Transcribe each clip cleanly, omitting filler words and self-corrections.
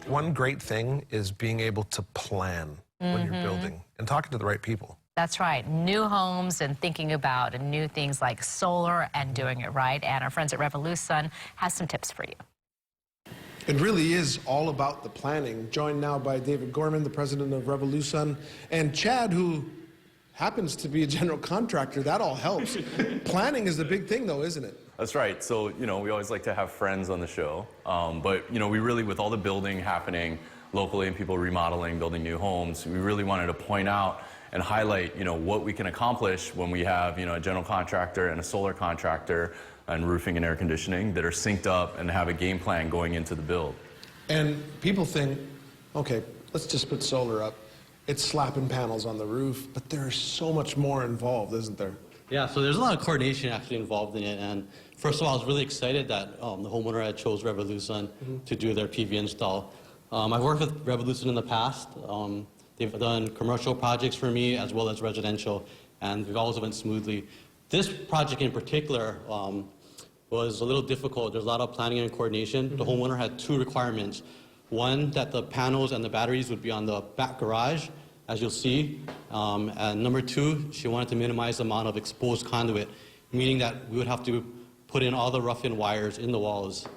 One great thing is being able to plan when you're building and talking to the right people. That's right. New homes and thinking about new things like solar and doing it right. And our friends at Revolusun has some tips for you. It really is all about the planning. Joined now by David Gorman, the president of Revolusun, and Chad, who happens to be a general contractor. That all helps. Planning is the big thing, though, isn't it? That's right. So, we always like to have friends on the show. But, we really, with all the building happening locally and people remodeling, building new homes, we really wanted to point out and highlight, what we can accomplish when we have, a general contractor and a solar contractor and roofing and air conditioning that are synced up and have a game plan going into the build. And people think, okay, let's just put solar up. It's slapping panels on the roof, but there's so much more involved, isn't there? Yeah, so there's a lot of coordination actually involved in it. And first of all, I was really excited that the homeowner had chose Revolusun to do their PV install. I've worked with Revolusun in the past. They've done commercial projects for me as well as residential, and we've always went smoothly. This project in particular was a little difficult. There's a lot of planning and coordination. The homeowner had two requirements. One, that the panels and the batteries would be on the back garage, as you'll see. And number two, she wanted to minimize the amount of exposed conduit, meaning that we would have to put in all the rough-in wires in the walls.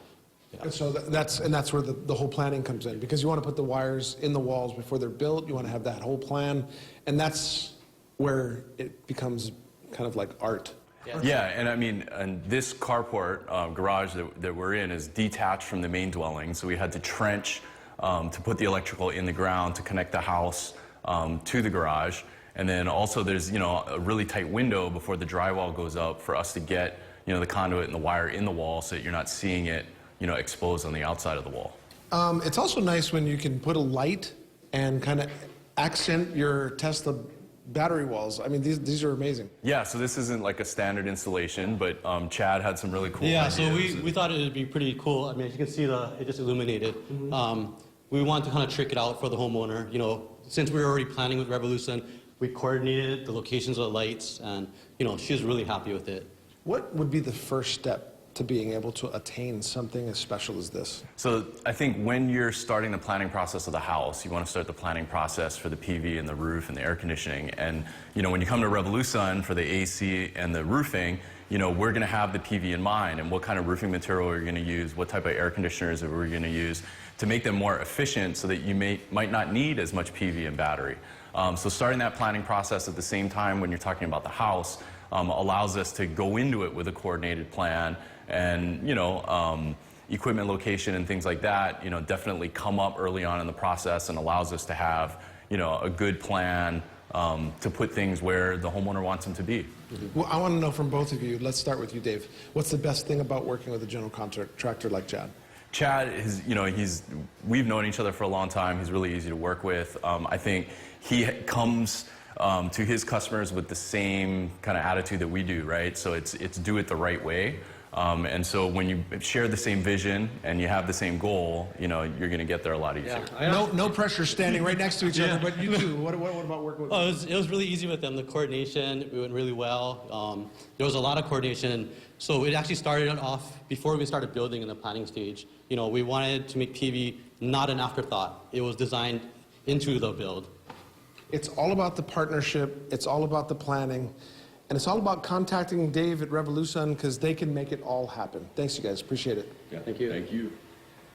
Yeah. So that's where the whole planning comes in, because you want to put the wires in the walls before they're built. You want to have that whole plan, and that's where it becomes kind of like art. Yeah, and this carport garage that we're in is detached from the main dwelling, so we had to trench to put the electrical in the ground to connect the house to the garage. And then also there's, a really tight window before the drywall goes up for us to get, the conduit and the wire in the wall so that you're not seeing it, exposed on the outside of the wall. It's also nice when you can put a light and kind of accent your Tesla battery walls. I mean, these are amazing. Yeah, so this isn't like a standard installation, but Chad had some really cool ideas. So we thought it would be pretty cool. I mean, as you can see, it just illuminated. We wanted to kind of trick it out for the homeowner. Since we were already planning with Revolusun, we coordinated the locations of the lights, and she was really happy with it. What would be the first step to being able to attain something as special as this? So I think when you're starting the planning process of the house, you want to start the planning process for the PV and the roof and the air conditioning. And when you come to Revolusun for the AC and the roofing, we're going to have the PV in mind and what kind of roofing material we're going to use, what type of air conditioners that we're going to use to make them more efficient so that you might not need as much PV and battery. So starting that planning process at the same time when you're talking about the house allows us to go into it with a coordinated plan, and equipment location and things like that definitely come up early on in the process and allows us to have a good plan to put things where the homeowner wants them to be. Well, I want to know from both of you, let's start with you, Dave. What's the best thing about working with a general contractor like Chad? Chad is, we've known each other for a long time. He's really easy to work with. I think he comes to his customers with the same kind of attitude that we do, right? So it's do it the right way. And so when you share the same vision and you have the same goal, you're going to get there a lot easier. Yeah. No pressure standing right next to each other, but you two, what about working with them? It was really easy with them. The coordination, it went really well. There was a lot of coordination. So it actually started off before we started building in the planning stage. We wanted to make PV not an afterthought. It was designed into the build. It's all about the partnership. It's all about the planning. And it's all about contacting Dave at Revolusun, because they can make it all happen. Thanks, you guys. Appreciate it. Yeah, thank you. Thank you.